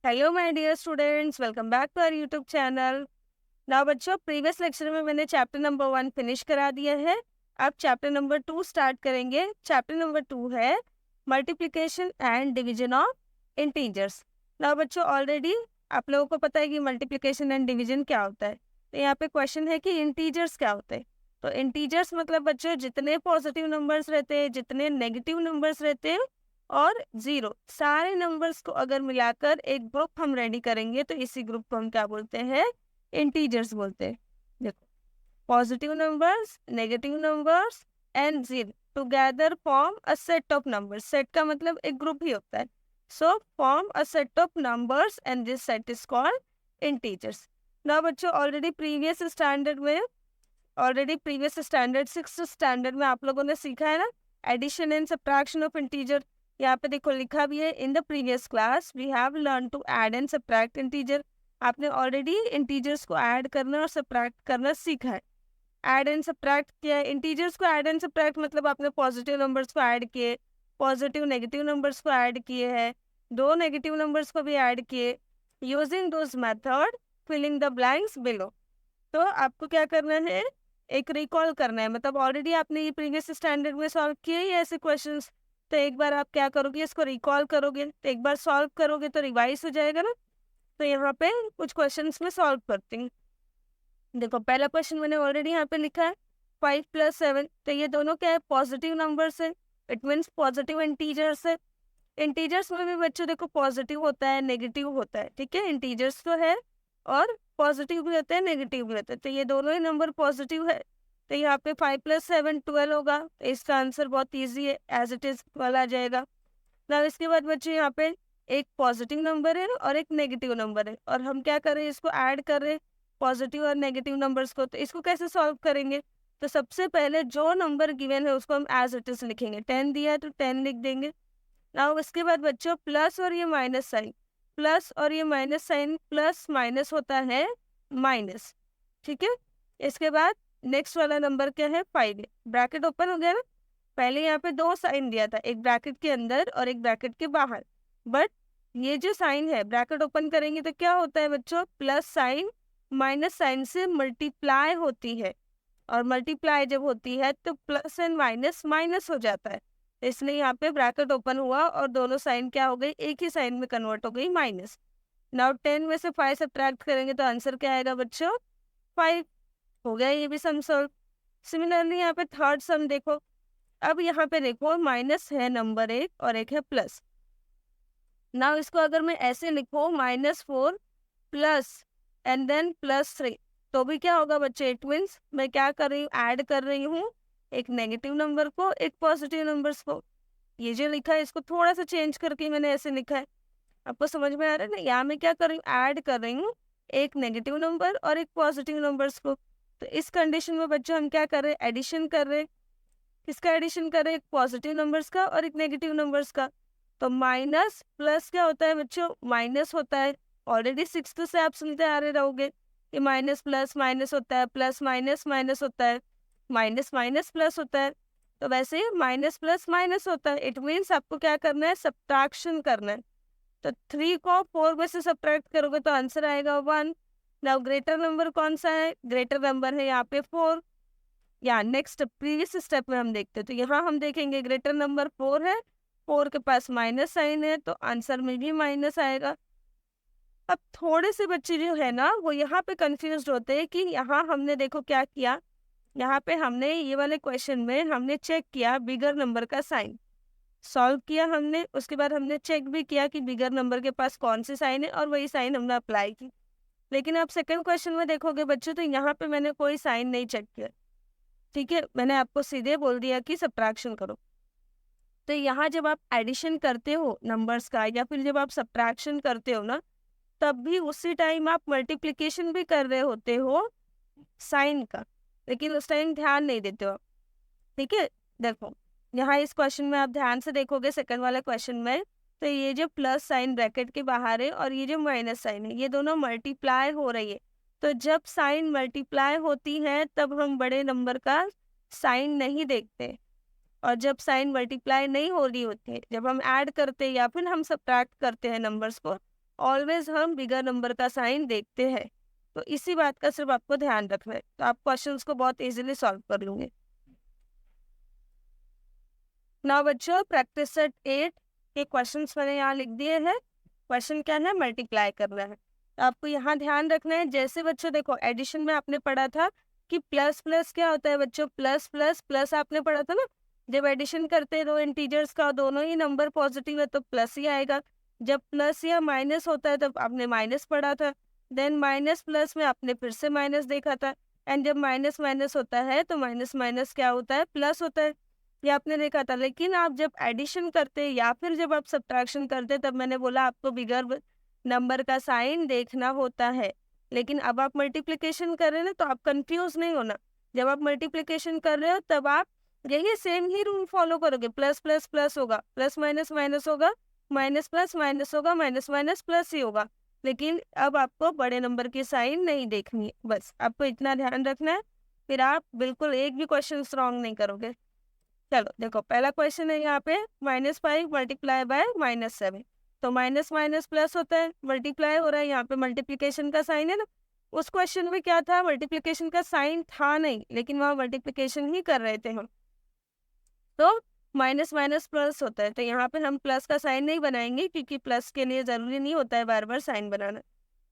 Hello my dear students, welcome back to our YouTube channel. Now बच्चों, previous lecture में मैंने chapter number 1 finish करा दिया है। अब चैप्टर नंबर 2 स्टार्ट करेंगे। चैप्टर नंबर 2 है multiplication and division of integers. Now बच्चों, ऑलरेडी आप लोगों को पता है कि मल्टीप्लिकेशन एंड डिवीजन क्या होता है। तो यहाँ पे क्वेश्चन है कि इंटीजर्स क्या होते हैं। तो इंटीजर्स मतलब बच्चों जितने पॉजिटिव नंबर्स रहते हैं, जितने नेगेटिव नंबर्स रहते हैं और जीरो, सारे नंबर्स को अगर मिलाकर एक ग्रुप हम रेडी करेंगे तो इसी ग्रुप को हम क्या बोलते हैं? इंटीजर्स बोलते हैं। देखो, positive numbers, negative numbers and zero together form a set of numbers. Set का मतलब एक ग्रुप ही होता है। So form a set of numbers and this set is called integers. ना बच्चों, already previous standard 6th standard में आप लोगों ने सीखा है ना, addition and subtraction of integer. यहाँ पे देखो लिखा भी है, in the previous class we have learn to add and subtract integer. आपने ऑलरेडी इंटीजर्स को ऐड करना और सब्ट्रैक्ट करना सीखा है। ऐड एंड सब्ट्रैक्ट किया है। इंटीजर्स को ऐड एंड सब्ट्रैक्ट मतलब आपने पॉजिटिव नंबर्स को ऐड किए, पॉजिटिव नेगेटिव नंबर्स को ऐड किए हैं, दो नेगेटिव नंबर्स को भी ऐड किए। Using those method, filling the blanks below. तो आपको क्या करना है? एक रिकॉल करना है। मतलब ऑलरेडी आपने ये प्रीवियस स्टैंडर्ड में सॉल्व किए ही ऐसे क्वेश्चंस। तो एक बार आप क्या करोगे, इसको रिकॉल करोगे, तो एक बार सॉल्व करोगे तो रिवाइज हो जाएगा ना। तो यहाँ पे कुछ क्वेश्चंस में सॉल्व करती हूँ। देखो, पहला क्वेश्चन मैंने ऑलरेडी यहाँ पे लिखा है 5 + 7। तो ये दोनों क्या है? पॉजिटिव नंबर्स है। इट मीन्स पॉजिटिव इंटीजर्स है। इंटीजर्स में भी बच्चों देखो पॉजिटिव होता है, नेगेटिव होता है, ठीक है। इंटीजर्स तो है और पॉजिटिव भी होता है, नेगेटिव भी होता है। तो ये दोनों ही नंबर पॉजिटिव है। तो यहाँ पे 5 + 7 12 होगा। तो इसका आंसर बहुत ईजी है, एज इट इज 12 आ जाएगा ना। इसके बाद बच्चों यहाँ पे एक पॉजिटिव नंबर है और एक नेगेटिव नंबर है, और हम क्या कर रहे हैं? इसको ऐड कर रहे हैं, पॉजिटिव और नेगेटिव नंबर्स को। तो इसको कैसे सॉल्व करेंगे? तो सबसे पहले जो नंबर गिवन है उसको हम एज इट इज लिखेंगे। 10 दिया है तो 10 लिख देंगे। नाउ इसके बाद बच्चों प्लस और ये माइनस साइन, प्लस और ये माइनस साइन, प्लस माइनस होता है माइनस, ठीक है। इसके बाद नेक्स्ट वाला नंबर क्या है? 5 है। ब्रैकेट ओपन हो गया ना। पहले यहाँ पे दो साइन दिया था, एक ब्रैकेट के अंदर और एक ब्रैकेट के बाहर। बट ये जो साइन है, ब्रैकेट ओपन करेंगे तो क्या होता है बच्चों? प्लस साइन माइनस साइन से मल्टीप्लाई होती है, और मल्टीप्लाई जब होती है तो प्लस एंड माइनस माइनस हो जाता है। इसलिए यहाँ पे ब्रैकेट ओपन हुआ और दोनों साइन क्या हो गई? एक ही साइन में कन्वर्ट हो गई, माइनस। नाउ 10 में से 5 सब्ट्रैक्ट करेंगे तो आंसर क्या आएगा बच्चों? 5। हो गया ये भी सम सॉल्व। सिमिलरली यहाँ पे थर्ड सम देखो। अब यहाँ पे देखो माइनस है नंबर एक और एक है प्लस। नाउ इसको अगर मैं ऐसे लिखूं -4 प्लस एंड देन +3, तो भी क्या होगा बच्चे? इट मीन्स मैं क्या कर रही हूँ? ऐड कर रही हूँ एक नेगेटिव नंबर को एक पॉजिटिव नंबर्स को। ये जो लिखा है इसको थोड़ा सा चेंज करके मैंने ऐसे लिखा है। आपको समझ में आ रहा है ना? यहाँ मैं क्या कर रही हूँ? ऐड कर रही हूँ एक नेगेटिव नंबर और एक पॉजिटिव नंबर्स को। तो इस कंडीशन में बच्चों हम क्या कर रहे हैं? एडिशन कर रहे हैं। किसका एडिशन कर रहे हैं? एक पॉजिटिव नंबर्स का और एक नेगेटिव नंबर्स का। तो माइनस प्लस क्या होता है बच्चों? माइनस होता है। ऑलरेडी 6th से आप सुनते आ रहे रहोगे कि माइनस प्लस माइनस होता है, प्लस माइनस माइनस होता है, माइनस माइनस प्लस होता है। तो वैसे ही माइनस प्लस माइनस होता है। इट मीन्स आपको क्या करना है? सब्ट्रैक्शन करना है। तो 3 को 4 में से सब्ट्रैक्ट करोगे तो आंसर आएगा 1। नाउ ग्रेटर नंबर कौन सा है? ग्रेटर नंबर है यहाँ पे 4। या नेक्स्ट प्रीवियस स्टेप में हम देखते हैं। तो यहाँ हम देखेंगे ग्रेटर नंबर 4 है, 4 के पास माइनस साइन है, तो आंसर में भी माइनस आएगा। अब थोड़े से बच्चे जो है ना वो यहाँ पे कंफ्यूज होते हैं कि यहाँ हमने देखो क्या किया। यहाँ पे हमने ये वाले क्वेश्चन में हमने चेक किया बिगर नंबर का साइन, सॉल्व किया हमने। उसके बाद हमने चेक भी किया कि बिगर नंबर के पास कौन सी साइन है, और वही साइन हमने अप्लाई की। लेकिन आप सेकंड क्वेश्चन में देखोगे बच्चों तो यहाँ पे मैंने कोई साइन नहीं चेक किया, ठीक है। मैंने आपको सीधे बोल दिया कि सब्ट्रैक्शन करो। तो यहाँ जब आप एडिशन करते हो नंबर्स का या फिर जब आप सब्ट्रैक्शन करते हो ना, तब भी उसी टाइम आप मल्टीप्लिकेशन भी कर रहे होते हो साइन का, लेकिन उस टाइम ध्यान नहीं देते हो आप, ठीक है। देखो यहाँ इस क्वेश्चन में आप ध्यान से देखोगे, सेकंड वाले क्वेश्चन में, तो ये जो प्लस साइन ब्रैकेट के बाहर है और ये जो माइनस साइन है, ये दोनों मल्टीप्लाई हो रही है। तो जब साइन मल्टीप्लाई होती है तब हम बड़े नंबर का साइन नहीं देखते, और जब साइन मल्टीप्लाई नहीं हो रही होती है, जब हम ऐड करते हैं या फिर हम सब्ट्रैक्ट करते हैं नंबर्स को, ऑलवेज हम बिगर नंबर का साइन देखते हैं। तो इसी बात का सिर्फ आपको ध्यान रखना है, तो आप क्वेश्चंस को बहुत इजीली सॉल्व कर लोगे। नाउ बच्चों प्रैक्टिस सेट 8 के क्वेश्चंस मैंने यहाँ लिख दिए हैं। क्वेश्चन क्या है, मल्टीप्लाई करना है। तो आपको यहाँ ध्यान रखना है, जैसे बच्चों देखो एडिशन में आपने पढ़ा था कि प्लस प्लस क्या होता है बच्चों, प्लस प्लस प्लस आपने पढ़ा था ना। जब एडिशन करते हैं दो इंटीजर्स का, दोनों ही नंबर पॉजिटिव है तो प्लस ही आएगा। जब प्लस या माइनस होता है तब आपने माइनस पढ़ा था। देन माइनस प्लस में आपने फिर से माइनस देखा था। एंड जब माइनस माइनस होता है तो माइनस माइनस क्या होता है, प्लस होता है, ये आपने देखा था। लेकिन आप जब एडिशन करते या फिर जब आप सब्ट्रैक्शन करते तब मैंने बोला आपको बिगर नंबर का साइन देखना होता है। लेकिन अब आप मल्टीप्लिकेशन कर रहे हैं ना, तो आप कंफ्यूज नहीं होना। जब आप मल्टीप्लिकेशन कर रहे हो तब आप यही सेम ही रूल फॉलो करोगे, प्लस प्लस प्लस होगा, प्लस माइनस माइनस होगा, माइनस प्लस माइनस होगा, माइनस माइनस प्लस ही होगा। लेकिन अब आपको बड़े नंबर की साइन नहीं देखनी है, बस आपको इतना ध्यान रखना है, फिर आप बिल्कुल एक भी क्वेश्चन रॉन्ग नहीं करोगे। चलो देखो पहला क्वेश्चन है यहाँ पे, -5 मल्टीप्लाई बाय -7। तो माइनस माइनस प्लस होता है, मल्टीप्लाई हो रहा है, यहाँ पे मल्टीप्लिकेशन का साइन है ना। उस क्वेश्चन में क्या था, मल्टीप्लिकेशन का साइन था नहीं, लेकिन वहाँ मल्टीप्लिकेशन ही कर रहे थे हम। तो माइनस माइनस प्लस होता है, तो यहाँ पे हम प्लस का साइन नहीं बनाएंगे, क्योंकि प्लस के लिए जरूरी नहीं होता है बार बार साइन बनाना,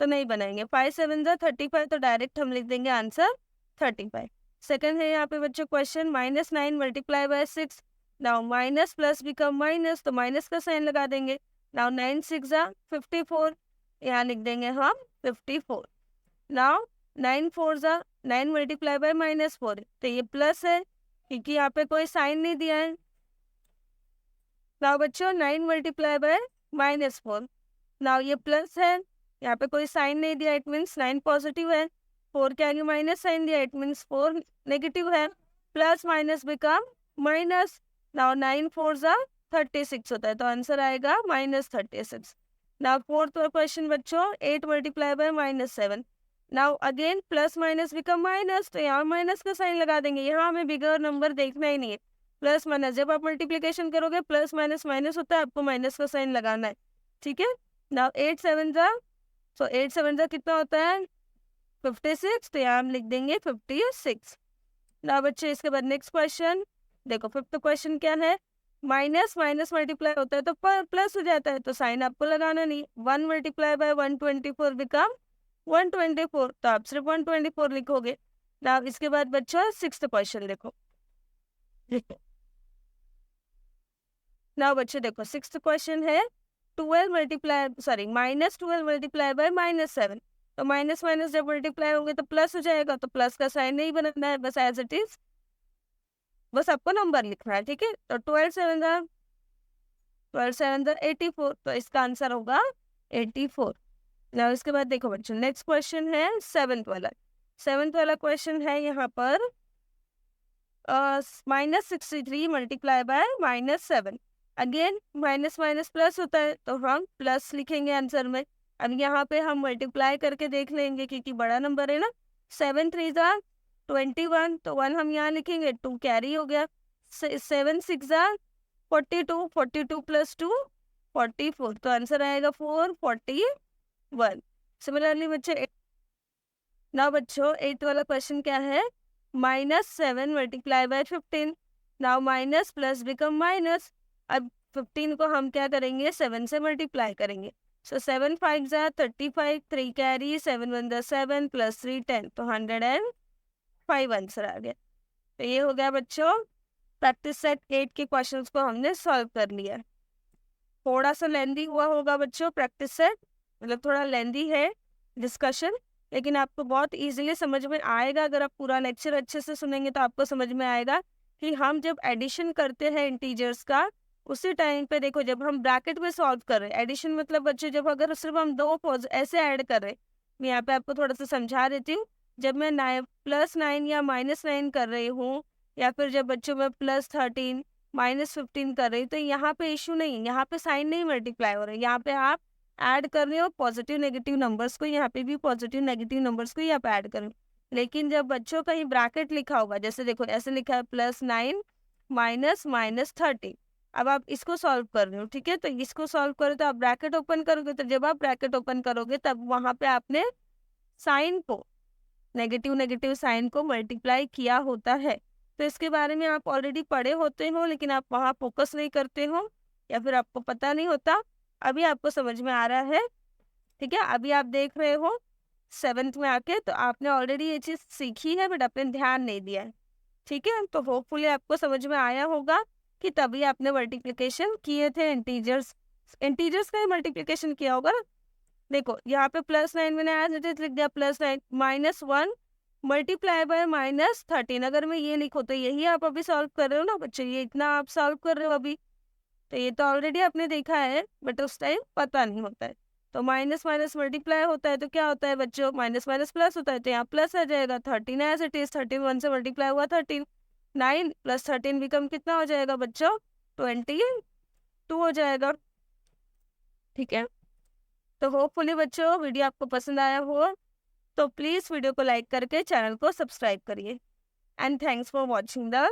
तो नहीं बनाएंगे। 5 7 35, तो डायरेक्ट हम लिख देंगे आंसर 35। सेकंड है यहाँ पे बच्चों question, -9 multiply by 6। Now minus plus become minus, तो माइनस का साइन लगा देंगे। नाउ 9 6 54, यहाँ लिख देंगे हम 54। नाउ 9 4 9 मल्टीप्लाई बाय -4, तो ये प्लस है क्योंकि यहाँ पे कोई साइन नहीं दिया है। नाउ बच्चों 9 मल्टीप्लाई बाय -4, नाउ ये प्लस है, यहाँ पे कोई साइन नहीं दिया, इट मीन्स 9 पॉजिटिव है। 4 के आगे माइनस साइन दिया, इट मीन्स 4 नेगेटिव है। Plus minus become minus. Now 9 4 36 होता है, तो आंसर आएगा -36। नाउ फोर्थ क्वेश्चन बच्चों, 8 multiply by -7। Now again plus minus become minus, तो यहाँ माइनस का साइन लगा देंगे। यहाँ हमें बिगर नंबर देखना ही नहीं है, प्लस माइनस। जब आप मल्टीप्लिकेशन करोगे प्लस माइनस माइनस होता है, आपको माइनस का साइन लगाना है, ठीक है। नाउ 8 7 तो 8 7 कितना होता है, 56, तो यहाँ हम लिख देंगे 56। ना बच्चे इसके बाद नेक्स्ट क्वेश्चन देखो, फिफ्थ क्वेश्चन क्या है, माइनस माइनस मल्टीप्लाई होता है तो प्लस हो जाता है, तो साइन आपको लगाना नहीं। 1 मल्टीप्लाई बाय 124 बिकम 124, तो आप सिर्फ 124 लिखोगे। ना इसके बाद बच्चों सिक्स्थ क्वेश्चन देखो। ना बच्चे देखो सिक्स्थ क्वेश्चन है, -12 मल्टीप्लाई बाय -7। तो माइनस माइनस जब मल्टीप्लाई होंगे तो प्लस हो जाएगा, तो प्लस का साइन नहीं बनाना है, बस एज इट इज, बस आपको नंबर लिखना है, ठीक है। तो 12 7 84, तो इसका आंसर होगा 84। ना इसके बाद देखो बच्चों नेक्स्ट क्वेश्चन है सेवेंथ वाला क्वेश्चन है यहाँ पर, -63 multiply by -7। Again minus minus plus होता है, तो हम प्लस लिखेंगे आंसर में। अब यहाँ पे हम मल्टीप्लाई करके देख लेंगे क्योंकि बड़ा नंबर है ना। 7 3 21, तो 1 हम यहाँ लिखेंगे, 2 कैरी हो गया। 7 6 42, 42 प्लस 2 44, तो आंसर आएगा 441। सिमिलरली बच्चे ना बच्चों 8th वाला क्वेश्चन क्या है, -7 multiply by 15। Now minus plus become minus. अब 15 को हम क्या करेंगे, 7 से मल्टीप्लाई करेंगे। सो 7 5 35, 3 कैरी, 7 1 7 प्लस 3 10, तो 105 आंसर आ गया। तो ये हो गया बच्चों प्रैक्टिस सेट 8 के क्वेश्चंस को हमने सॉल्व कर लिया। थोड़ा सा लेंदी हुआ होगा बच्चों प्रैक्टिस सेट, मतलब थोड़ा लेंदी है डिस्कशन, लेकिन आपको बहुत इजीली समझ में आएगा। अगर आप पूरा लेक्चर अच्छे से सुनेंगे तो आपको समझ में आएगा कि हम जब एडिशन करते हैं इंटीजर्स का, उसी टाइम पे देखो जब हम ब्रैकेट में सॉल्व कर रहे हैं एडिशन, मतलब बच्चे जब अगर सिर्फ हम दो पोज ऐसे ऐड कर रहे हैं, मैं यहाँ पे आपको थोड़ा सा समझा देती हूँ। जब मैं +9 या -9 कर रही हूँ, या फिर जब बच्चों में +13 -15 कर रही हूँ, तो यहाँ पे इशू नहीं, यहाँ पे साइन नहीं मल्टीप्लाई हो रहे, यहाँ पे आप ऐड कर रहे हो पॉजिटिव नेगेटिव नंबर्स को, यहाँ पे भी पॉजिटिव नेगेटिव नंबर्स को यहाँ पे ऐड कर रहे हो। लेकिन जब बच्चों कहीं ब्रैकेट लिखा होगा, जैसे देखो ऐसे लिखा है +9 -30, अब आप इसको सॉल्व कर रहे हो, ठीक है, तो इसको सॉल्व करो तो आप ब्रैकेट ओपन करोगे, तो जब आप ब्रैकेट ओपन करोगे तब वहां पे आपने साइन को, नेगेटिव नेगेटिव साइन को मल्टीप्लाई किया होता है। तो इसके बारे में आप ऑलरेडी पढ़े होते हो, लेकिन आप वहाँ फोकस नहीं करते हो या फिर आपको पता नहीं होता। अभी आपको समझ में आ रहा है, ठीक है। अभी आप देख रहे हो 7th में आके, तो आपने ऑलरेडी ये चीज़ सीखी है बट आपने ध्यान नहीं दिया है, ठीक है। तो होपफुली आपको समझ में आया होगा कि तभी आपने मल्टीप्लिकेशन किए थे इंटीजर्स, इंटीजर्स का ही मल्टीप्लिकेशन किया होगा ना। देखो यहाँ पे +9 मैंने एज इट इज लिख दिया, +9 -1 मल्टीप्लाई बाय -13। अगर मैं ये लिखूँ तो यही आप अभी सॉल्व कर रहे हो ना बच्चे, ये इतना आप सॉल्व कर रहे हो अभी, तो ये तो ऑलरेडी आपने देखा है बट उस टाइम पता नहीं होता है। तो माइनस माइनस मल्टीप्लाई होता है तो क्या होता है बच्चों, माइनस माइनस प्लस होता है, तो यहाँ प्लस आ जाएगा। 13 एज इट इज, 13 1 से मल्टीप्लाई हुआ 13, 9 + 13 बिकम कितना हो जाएगा बच्चों, 22 हो जाएगा, ठीक है। तो होपफुली बच्चों वीडियो आपको पसंद आया हो, तो प्लीज़ वीडियो को लाइक करके चैनल को सब्सक्राइब करिए। And thanks for watching the